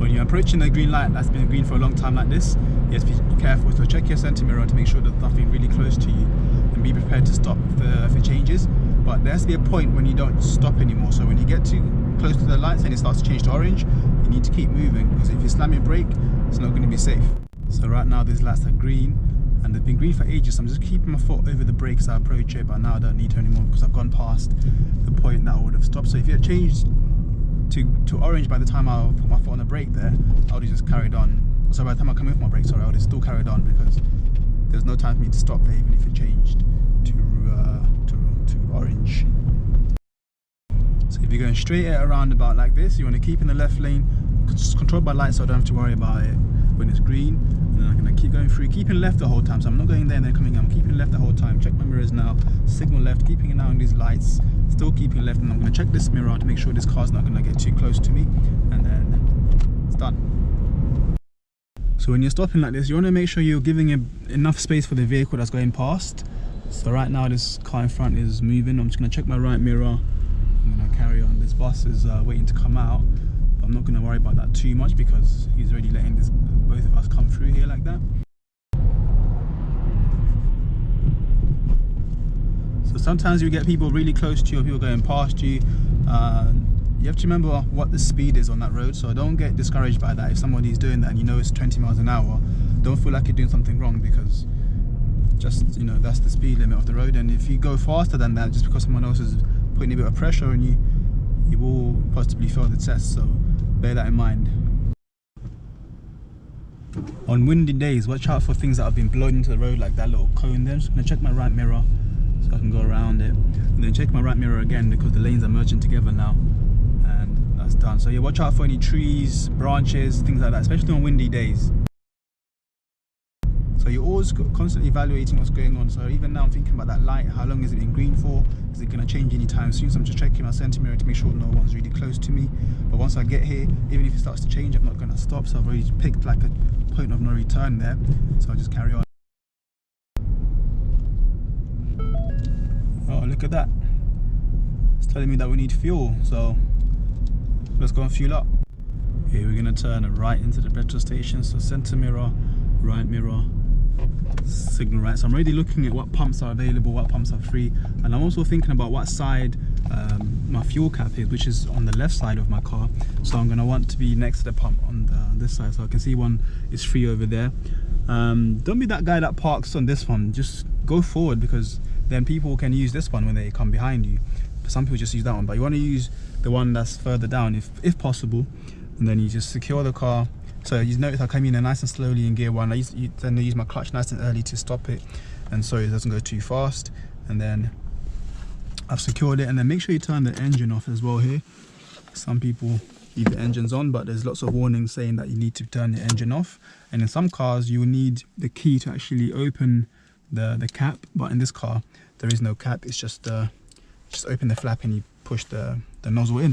When you're approaching a green light that's been green for a long time like this, you have to be careful. So check your center mirror to make sure there's nothing really close to you, and be prepared to stop if it changes. But there has to be a point when you don't stop anymore. So when you get too close to the lights and it starts to change to orange, you need to keep moving, because if you slam your brake, it's not going to be safe. So right now these lights are green, and they've been green for ages, so I'm just keeping my foot over the brakes as I approach it, but now I don't need to anymore because I've gone past the point that I would have stopped. So if it had changed to orange by the time I put my foot on the brake there, I would have just carried on. So by the time I come with my brakes, I would have still carried on, because there's no time for me to stop there even if it changed to orange. So if you're going straight at a roundabout like this, you want to keep in the left lane, controlled by lights, so I don't have to worry about it when it's green. And then I'm going to keep going through, keeping left the whole time. So I'm not going there and then coming out, I'm keeping left the whole time. Check my mirrors now, signal left, keeping an eye on these lights, still keeping left, and I'm going to check this mirror to make sure this car's not going to get too close to me, and then it's done. So when you're stopping like this, you want to make sure you're giving enough space for the vehicle that's going past. So right now this car in front is moving. I'm just going to check my right mirror. I'm going to carry on. This bus is waiting to come out, but I'm not going to worry about that too much because he's already letting both of us come through here like that. So sometimes you get people really close to you, or people going past you. You have to remember what the speed is on that road, so don't get discouraged by that. If somebody's doing that and you know it's 20 miles an hour, don't feel like you're doing something wrong, because just, you know, that's the speed limit of the road. And if you go faster than that just because someone else is putting a bit of pressure on you, you will possibly fail the test, so bear that in mind. On windy days, watch out for things that have been blown into the road, like that little cone there. I'm just going to check my right mirror so I can go around it, and then check my right mirror again because the lanes are merging together now, and that's done. So yeah, watch out for any trees, branches, things like that, especially on windy days. So you're always constantly evaluating what's going on. So even now I'm thinking about that light, how long is it in green for? Is it going to change anytime soon? So I'm just checking my center mirror to make sure no one's really close to me. But once I get here, even if it starts to change, I'm not going to stop. So I've already picked like a point of no return there, so I'll just carry on. Oh, look at that, it's telling me that we need fuel, so let's go and fuel up. Here we're going to turn right into the petrol station. So center mirror, right mirror, signal right. So I'm already looking at what pumps are available, what pumps are free, and I'm also thinking about what side my fuel cap is, which is on the left side of my car. So I'm going to want to be next to the pump on this side, so I can see one is free over there. Don't be that guy that parks on this one, just go forward, because then people can use this one when they come behind you. Some people just use that one, but you want to use the one that's further down if possible, and then you just secure the car. So you notice I came in nice and slowly in gear one. Then I use my clutch nice and early to stop it, and so it doesn't go too fast. And then I've secured it, and then make sure you turn the engine off as well here. Some people leave the engines on, but there's lots of warnings saying that you need to turn the engine off. And in some cars you will need the key to actually open the cap, but in this car there is no cap. It's just open the flap and you push the nozzle in.